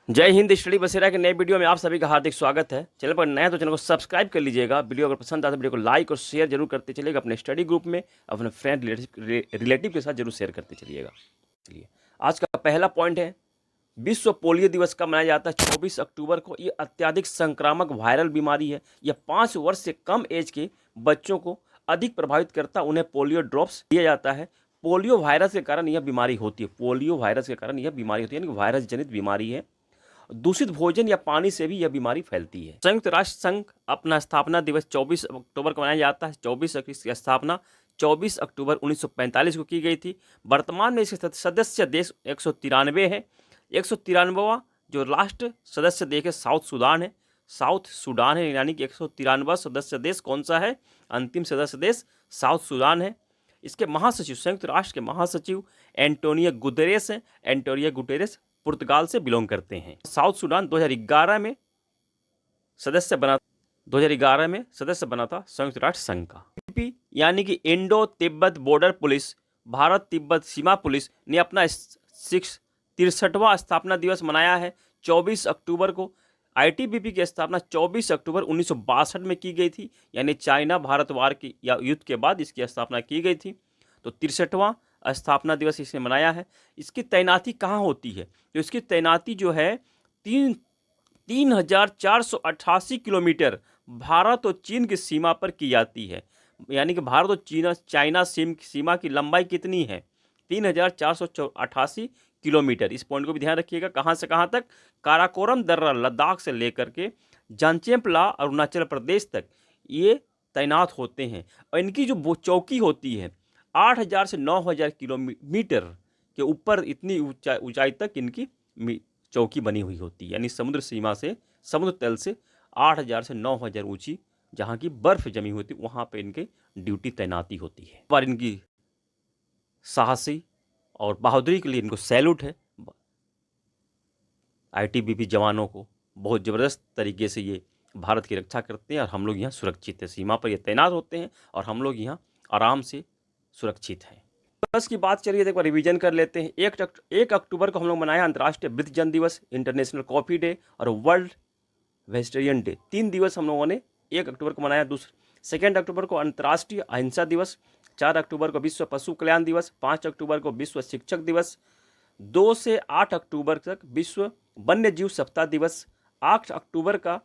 जय हिंद। स्टडी बसेरा के नए वीडियो में आप सभी का हार्दिक स्वागत है। चैनल पर नए हैं तो चैनल को सब्सक्राइब कर लीजिएगा। वीडियो अगर पसंद आता है वीडियो को लाइक और शेयर जरूर करते चलिएगा। अपने स्टडी ग्रुप में अपने फ्रेंड रिलेटिव के साथ जरूर शेयर करते चलिएगा। चलिए, आज का पहला पॉइंट है, विश्व पोलियो दिवस कब मनाया जाता है? 24 अक्टूबर को। ये अत्यधिक संक्रामक वायरल बीमारी है। यह 5 वर्ष से कम एज के बच्चों को अधिक प्रभावित करता है। उन्हें पोलियो ड्रॉप्स दिया जाता है। पोलियो वायरस के कारण यह बीमारी होती है। पोलियो वायरस के कारण यह बीमारी होती है, यानी वायरस जनित बीमारी है। दूषित भोजन या पानी से भी यह बीमारी फैलती है। संयुक्त राष्ट्र संघ अपना स्थापना दिवस 24 अक्टूबर को मनाया जाता है। 24 की स्थापना 24 अक्टूबर 1945 को की गई थी। वर्तमान में इसके सदस्य देश 193 है। 193वां जो लास्ट सदस्य देश है साउथ सूडान है, यानी कि 193वां सदस्य देश कौन सा है? अंतिम सदस्य देश साउथ सूडान है। इसके महासचिव, संयुक्त राष्ट्र के महासचिव एंटोनियो गुतेरेस हैं। एंटोनियो गुतेरेस पुर्तगाल से बिलोंग करते हैं। साउथ सूडान 2011 में सदस्य बना था संयुक्त राष्ट्र संघ का। यानी कि Indo Tibet border police, Bharat Tibet सीमा पुलिस ने अपना 63वां स्थापना दिवस मनाया है 24 अक्टूबर को। आईटीबीपी की स्थापना 24 अक्टूबर 1962 में की गई थी, यानी चाइना भारत वार की या युद्ध के बाद इसकी स्थापना की गई थी। तो 63वां स्थापना दिवस इसने मनाया है। इसकी तैनाती कहाँ होती है? तो इसकी तैनाती जो है 3,488 किलोमीटर भारत और चीन की सीमा पर की जाती है। यानी कि भारत और चाइना सीमा की लंबाई कितनी है? 3,488 किलोमीटर। इस पॉइंट को भी ध्यान रखिएगा। कहाँ से कहाँ तक? काराकोरम दर्रा लद्दाख से लेकर के जंचेपला अरुणाचल प्रदेश तक ये तैनात होते हैं। और इनकी जो चौकी होती है 8,000 से 9,000 किलोमीटर के ऊपर, इतनी ऊंचाई तक इनकी चौकी बनी हुई होती है। यानी समुद्र सीमा से, समुद्र तल से 8,000 से 9,000 ऊंची जहाँ की बर्फ जमी होती है, वहाँ पे इनके ड्यूटी तैनाती होती है। पर इनकी साहसी और बहादुरी के लिए इनको सैल्यूट है। आईटीबीपी जवानों को बहुत ज़बरदस्त तरीके से ये भारत की रक्षा करते हैं और हम लोग यहाँ सुरक्षित हैं। सीमा पर ये तैनात होते हैं और हम लोग यहाँ आराम से सुरक्षित हैं। बस की बात चलिए, एक बार रिवीजन कर लेते हैं। 1 अक्टूबर को हम लोग मनाया अंतर्राष्ट्रीय वृद्धजन दिवस, इंटरनेशनल कॉफ़ी डे और वर्ल्ड वेजिटेरियन डे। 3 दिवस हम लोगों ने 1 अक्टूबर को मनाया। 2 अक्टूबर को अंतर्राष्ट्रीय अहिंसा दिवस, 4 अक्टूबर को विश्व पशु कल्याण दिवस, 5 अक्टूबर को विश्व शिक्षक दिवस, 2 से 8 अक्टूबर तक विश्व वन्य जीव सप्ताह दिवस, अक्टूबर का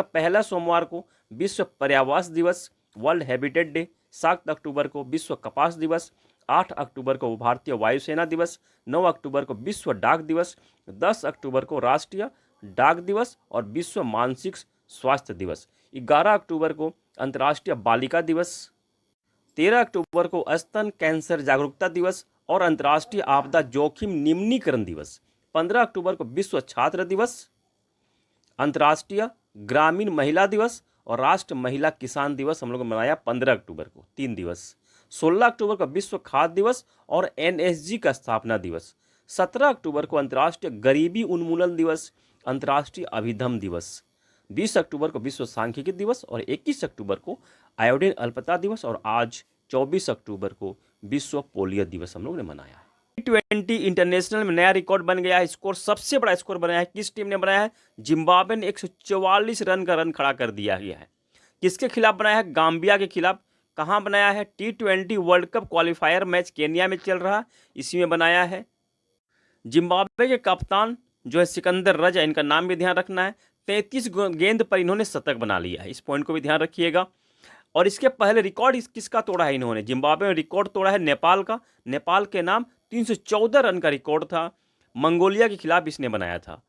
पहला सोमवार को विश्व पर्यावरण दिवस, वर्ल्ड हैबिटेट डे, 7 अक्टूबर को विश्व कपास दिवस, 8 अक्टूबर को भारतीय वायुसेना दिवस, 9 अक्टूबर को विश्व डाक दिवस, 10 अक्टूबर को राष्ट्रीय डाक दिवस और विश्व मानसिक स्वास्थ्य दिवस, 11 अक्टूबर को अंतर्राष्ट्रीय बालिका दिवस, 13 अक्टूबर को स्तन कैंसर जागरूकता दिवस और अंतर्राष्ट्रीय आपदा जोखिम निम्नीकरण दिवस, 15 अक्टूबर को विश्व छात्र दिवस, अंतर्राष्ट्रीय ग्रामीण महिला दिवस और राष्ट्रीय महिला किसान दिवस हम लोग ने मनाया 15 अक्टूबर को, 3 दिवस। 16 अक्टूबर को विश्व खाद्य दिवस और एनएसजी का स्थापना दिवस, 17 अक्टूबर को अंतर्राष्ट्रीय गरीबी उन्मूलन दिवस, अंतर्राष्ट्रीय अभिधम दिवस, 20 अक्टूबर को विश्व सांख्यिकी दिवस और 21 अक्टूबर को आयोडीन अल्पता दिवस और आज 24 अक्टूबर को विश्व पोलियो दिवस हम लोग ने मनाया है। T20 इंटरनेशनल में नया रिकॉर्ड बन गया है। स्कोर सबसे बड़ा स्कोर बनाया है। किस टीम ने बनाया है? जिम्बाब्वे ने 144 रन का रन खड़ा कर दिया गया है। किसके खिलाफ बनाया है? गाम्बिया के खिलाफ। कहाँ बनाया है? T20 world cup qualifier match Kenya में चल रहा, इसी में बनाया है। जिम्बाब्वे के कप्तान जो है सिकंदर रजा, इनका नाम भी ध्यान रखना है। 33 गेंद पर इन्होंने शतक बना लिया है। इस पॉइंट को भी ध्यान रखिएगा। और इसके पहले रिकॉर्ड किसका तोड़ा है इन्होंने? जिम्बाब्वे में रिकॉर्ड तोड़ा है नेपाल का। नेपाल के नाम 314 रन का रिकॉर्ड था। मंगोलिया के खिलाफ इसने बनाया था।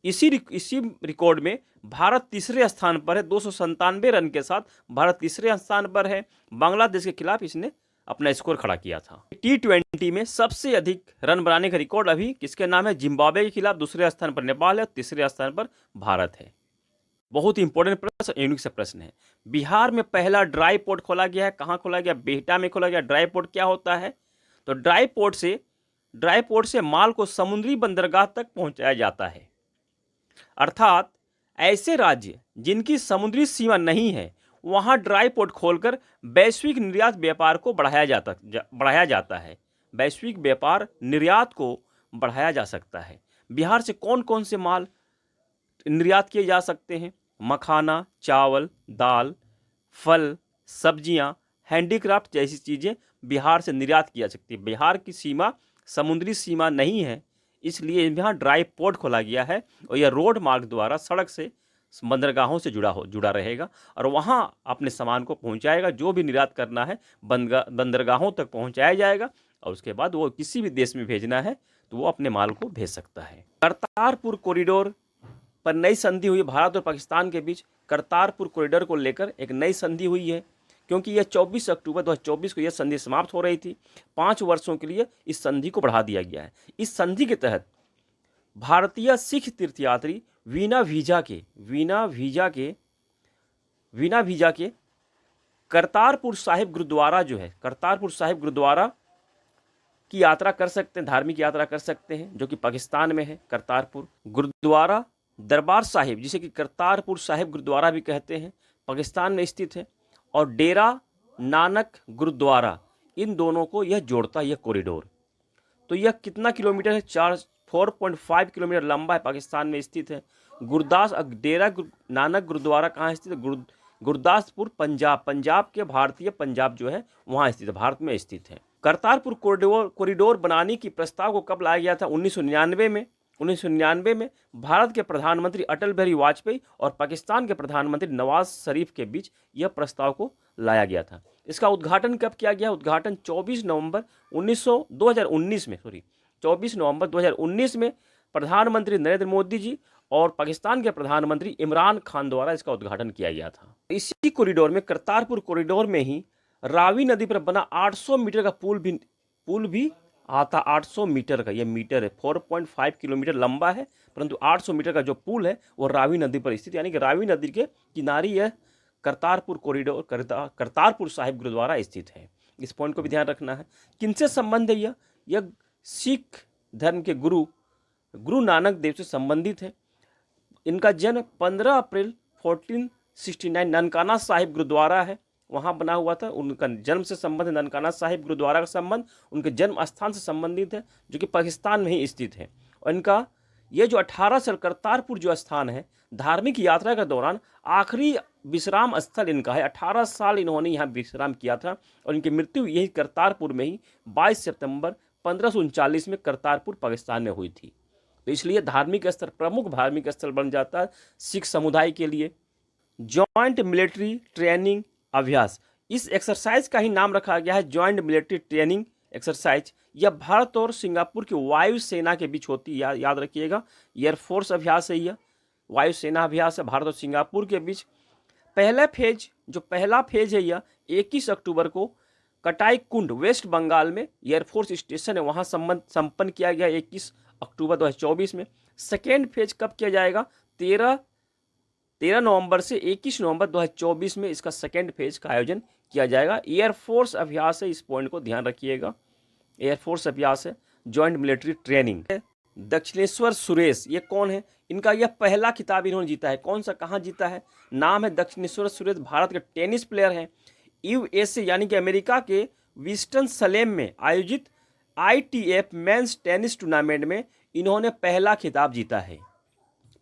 इसी रिकॉर्ड में भारत तीसरे स्थान पर है। 297 रन के साथ भारत तीसरे स्थान पर है। बांग्लादेश के खिलाफ इसने अपना स्कोर खड़ा किया था। T20 में सबसे अधिक रन बनाने का रिकॉर्ड अभी किसके नाम है? जिम्बाब्वे के खिलाफ। दूसरे स्थान पर नेपाल है, तीसरे स्थान पर भारत है। बहुत ही इंपॉर्टेंट प्रश्न, यूनिक सा प्रश्न है। बिहार में पहला ड्राई पोर्ट खोला गया है। कहाँ खोला गया? बिहटा में खोला गया। ड्राई पोर्ट क्या होता है? तो ड्राई पोर्ट से माल को समुद्री बंदरगाह तक पहुंचाया जाता है। अर्थात ऐसे राज्य जिनकी समुद्री सीमा नहीं है, वहां ड्राई पोर्ट खोलकर वैश्विक निर्यात व्यापार को बढ़ाया जाता है। वैश्विक व्यापार निर्यात को बढ़ाया जा सकता है। बिहार से कौन कौन से माल निर्यात किए जा सकते हैं? मखाना, चावल, दाल, फल, सब्जियां, हैंडीक्राफ्ट जैसी चीज़ें बिहार से निर्यात की जा सकती है। बिहार की सीमा समुद्री सीमा नहीं है, इसलिए यहाँ ड्राई पोर्ट खोला गया है और यह रोड मार्ग द्वारा सड़क से बंदरगाहों से जुड़ा रहेगा और वहाँ अपने सामान को पहुँचाएगा। जो भी निर्यात करना है बंदरगाहों तक पहुँचाया जाएगा और उसके बाद वो किसी भी देश में भेजना है तो वो अपने माल को भेज सकता है। करतारपुर कॉरिडोर पर नई संधि हुई भारत और पाकिस्तान के बीच। करतारपुर कॉरिडोर को लेकर एक नई संधि हुई है, क्योंकि यह 24 अक्टूबर 2024 को यह संधि समाप्त हो रही थी। 5 वर्षों के लिए इस संधि को बढ़ा दिया गया है। इस संधि के तहत भारतीय सिख तीर्थयात्री बिना वीजा के करतारपुर साहिब गुरुद्वारा जो है, करतारपुर साहिब गुरुद्वारा की यात्रा कर सकते हैं, धार्मिक यात्रा कर सकते हैं, जो कि पाकिस्तान में है। करतारपुर गुरुद्वारा दरबार साहिब, जिसे कि करतारपुर साहिब गुरुद्वारा भी कहते हैं, पाकिस्तान में स्थित है। और डेरा नानक गुरुद्वारा, इन दोनों को यह जोड़ता है यह कॉरिडोर। तो यह कितना किलोमीटर है? 4.5 किलोमीटर लंबा है, पाकिस्तान में स्थित है। डेरा नानक गुरुद्वारा कहाँ स्थित है? गुरदासपुर, पंजाब के भारतीय पंजाब जो है वहाँ स्थित है, भारत में स्थित है। करतारपुर कॉरिडोर बनाने की प्रस्ताव को कब लाया गया था? 1999 में। 1999 में भारत के प्रधानमंत्री अटल बिहारी वाजपेयी और पाकिस्तान के प्रधानमंत्री नवाज शरीफ के बीच यह प्रस्ताव को लाया गया था। इसका उद्घाटन कब किया गया? उद्घाटन 24 नवंबर 2019 में प्रधानमंत्री नरेंद्र मोदी जी और पाकिस्तान के प्रधानमंत्री इमरान खान द्वारा इसका उद्घाटन किया गया था। इसी कॉरिडोर में, करतारपुर कॉरिडोर में ही रावी नदी पर बना 800 मीटर का पुल भी आता। 800 मीटर का यह मीटर है, 4.5 किलोमीटर लंबा है, परंतु 800 मीटर का जो पुल है वो रावी नदी पर स्थित, यानी कि रावी नदी के किनारे यह करतारपुर कॉरिडोर, करतारपुर साहिब गुरुद्वारा स्थित है। इस पॉइंट को भी ध्यान रखना है। किनसे संबंध है यह सिख धर्म के गुरु नानक देव से संबंधित है। इनका जन्म 15 अप्रैल 1469 ननकाना साहिब गुरुद्वारा है, वहाँ बना हुआ था। उनका जन्म से संबंध है, ननकाना साहिब गुरुद्वारा का संबंध उनके जन्म स्थान से संबंधित है, जो कि पाकिस्तान में ही स्थित है। और इनका ये जो 18 साल करतारपुर जो स्थान है, धार्मिक यात्रा के दौरान आखिरी विश्राम स्थल इनका है। 18 साल इन्होंने यहाँ विश्राम किया था और इनकी मृत्यु यही करतारपुर में ही 22 सितंबर 1539 में करतारपुर पाकिस्तान में हुई थी। तो इसलिए धार्मिक स्थल, प्रमुख धार्मिक स्थल बन जाता है सिख समुदाय के लिए। जॉइंट मिलिट्री ट्रेनिंग अभ्यास, इस एक्सरसाइज का ही नाम रखा गया है जॉइंट मिलिट्री ट्रेनिंग एक्सरसाइज। यह भारत और सिंगापुर की वायु सेना के बीच होती है, याद रखिएगा। एयरफोर्स अभ्यास है यह, वायुसेना अभ्यास है भारत और सिंगापुर के बीच। पहला फेज है यह 21 अक्टूबर को कटाई कुंड, वेस्ट बंगाल में एयरफोर्स स्टेशन है, वहाँ संपन्न किया गया 21 अक्टूबर 2024 में। सेकेंड फेज कब किया जाएगा? 13 नवंबर से 21 नवंबर 2024 में इसका सेकेंड फेज का आयोजन किया जाएगा। एयरफोर्स अभ्यास है, इस पॉइंट को ध्यान रखिएगा। एयरफोर्स अभ्यास है, जॉइंट मिलिट्री ट्रेनिंग है। दक्षिणेश्वर सुरेश, ये कौन है? इनका यह पहला खिताब इन्होंने जीता है। कौन सा, कहाँ जीता है? नाम है दक्षिणेश्वर सुरेश, भारत के टेनिस प्लेयर हैं। यूएसए यानी कि अमेरिका के विस्टन सलेम में आयोजित ITF मेंस टेनिस टूर्नामेंट में इन्होंने पहला खिताब जीता है।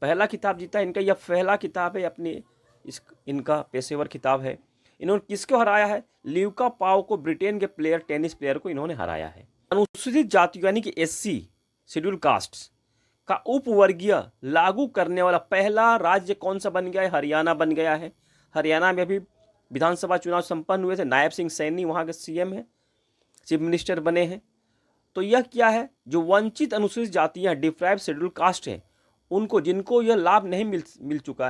पहला खिताब जीता है इनका, यह पहला खिताब है अपने इनका पेशेवर खिताब है। इन्होंने किसको हराया है? ल्यूका पाओ को, ब्रिटेन के टेनिस प्लेयर को इन्होंने हराया है। अनुसूचित जातियों यानी कि SC शेड्यूल कास्ट का उपवर्गीय लागू करने वाला पहला राज्य कौन सा बन गया है? हरियाणा बन गया है। हरियाणा में अभी विधानसभा चुनाव संपन्न हुए थे, नायब सिंह सैनी वहाँ के CM है, चीफ मिनिस्टर बने हैं। तो यह क्या है? जो वंचित अनुसूचित जातियाँ, डिप्राइव शेड्यूल कास्ट है, उनको, जिनको यह लाभ नहीं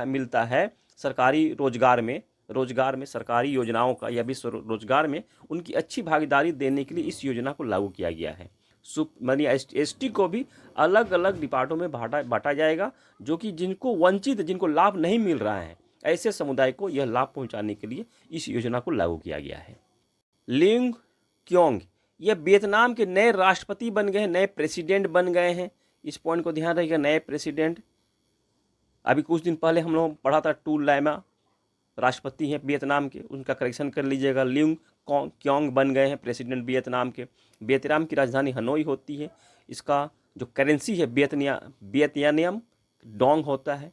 मिलता है सरकारी रोजगार में सरकारी योजनाओं का या भी रोजगार में, उनकी अच्छी भागीदारी देने के लिए इस योजना को लागू किया गया है। मानिए ST को भी अलग अलग डिपार्टों में बांटा जाएगा, जो कि जिनको वंचित, जिनको लाभ नहीं मिल रहा है, ऐसे समुदाय को यह लाभ पहुंचाने के लिए इस योजना को लागू किया गया है। लिंग क्योंग, ये वियतनाम के नए राष्ट्रपति बन गए हैं, नए प्रेसिडेंट बन गए हैं। इस पॉइंट को ध्यान रखिएगा, नए प्रेसिडेंट। अभी कुछ दिन पहले हम लोग पढ़ा था टू लाइमा राष्ट्रपति हैं वियतनाम के, उनका करेक्शन कर लीजिएगा। लिंग क्योंग बन गए हैं प्रेसिडेंट वियतनाम के। वियतनाम की राजधानी हनोई होती है। इसका जो करेंसी है वियतनाम डोंग होता है,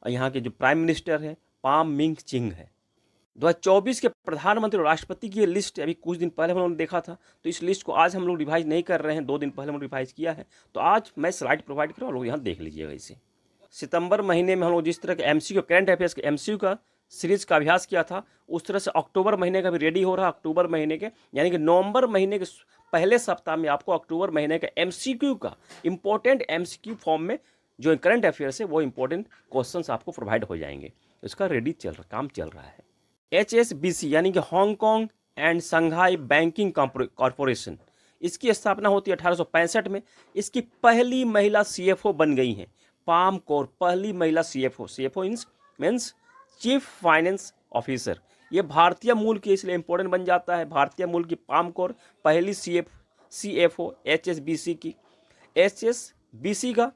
और यहाँ के जो प्राइम मिनिस्टर है पाम मिंग चिंग है। 2024 के प्रधानमंत्री और राष्ट्रपति की ये लिस्ट अभी कुछ दिन पहले हम लोगों ने देखा था, तो इस लिस्ट को आज हम लोग रिवाइज नहीं कर रहे हैं, 2 दिन पहले हम रिवाइज किया है, तो आज मैं स्लाइड प्रोवाइड कर रहा हूँ, लोग यहाँ देख लीजिएगा इसे। सितंबर महीने में हम लोग जिस तरह के MCQ करंट अफेयर्स के MCQ का सीरीज का अभ्यास किया था, उस तरह से अक्टूबर महीने का भी रेडी हो रहा है। अक्टूबर महीने के यानी कि नवंबर महीने के पहले सप्ताह में आपको अक्टूबर महीने का MCQ का इम्पोर्टेंट MCQ फॉर्म में जो करंट अफेयर्स है वो इंपॉर्टेंट क्वेश्चंस आपको प्रोवाइड हो जाएंगे। इसका रेडी काम चल रहा है। HSBC यानी कि Hong Kong and Shanghai banking corporation, इसकी स्थापना होती है 1865 में। इसकी पहली महिला CFO बन गई हैं पाम कौर, पहली महिला CFO means chief finance officer. ये भारतीय मूल की इसलिए इंपॉर्टेंट बन जाता है। भारतीय मूल की पाम कौर पहली CFO HSBC की। HSBC का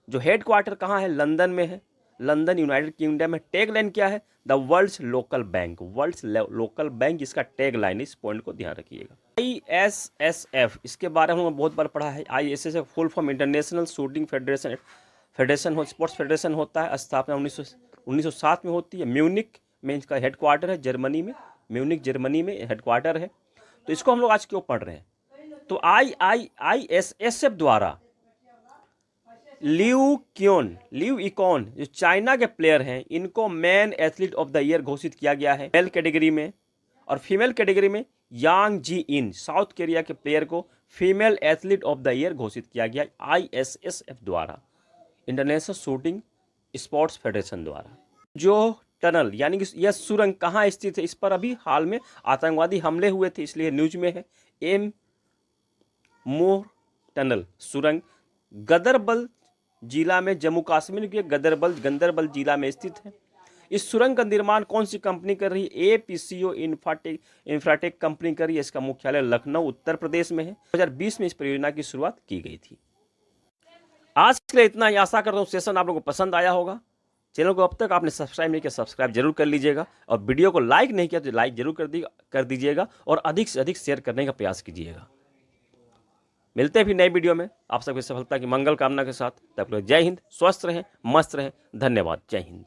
जो हेड क्वार्टर कहाँ है? लंदन में है, लंदन यूनाइटेड किंगडम में। टैग लाइन क्या है? The world's local bank, world's local bank इसका टैग लाइन। इस पॉइंट को ध्यान रखिएगा। ISSF, इसके बारे में हमने बहुत बार पढ़ा है। ISSF full form international shooting federation sports federation होता है। स्थापना 1907 में होती है। म्यूनिक में इसका हेड क्वार्टर है, जर्मनी में। म्यूनिक जर्मनी में हेड क्वार्टर है। तो इसको हम लोग आज क्यों पढ़ रहे हैं? तो ISSF द्वारा लिव इकॉन जो चाइना के प्लेयर हैं, इनको man athlete of the year घोषित किया गया है मेल कैटेगरी में। और फीमेल कैटेगरी में यांग जी इन, साउथ कोरिया के प्लेयर को female athlete of the year घोषित किया गया ISSF द्वारा, इंटरनेशनल शूटिंग स्पोर्ट्स फेडरेशन द्वारा। जो टनल यानी कि यह सुरंग कहाँ स्थित है? इस पर अभी हाल में आतंकवादी हमले हुए थे, इसलिए न्यूज में है। एम मोर टनल सुरंग गदरबल जिला में, जम्मू कश्मीर के गंदरबल जिला में स्थित है। इस सुरंग का निर्माण कौन सी कंपनी कर रही है? APCO इंफ्राटेक कंपनी कर रही है। इसका मुख्यालय लखनऊ उत्तर प्रदेश में है। 2020 में इस परियोजना की शुरुआत की गई थी। आज के लिए इतना ही। आशा करता हूँ सेशन आप लोगों को पसंद आया होगा। चैनल को अब तक आपने सब्सक्राइब नहीं किया, सब्सक्राइब जरूर कर लीजिएगा, और वीडियो को लाइक नहीं किया तो लाइक जरूर कर दीजिएगा, और अधिक से अधिक शेयर करने का प्रयास कीजिएगा। मिलते हैं फिर नई वीडियो में आप सबकी सफलता की मंगल कामना के साथ। तब तक जय हिंद, स्वस्थ रहें, मस्त रहें। धन्यवाद। जय हिंद।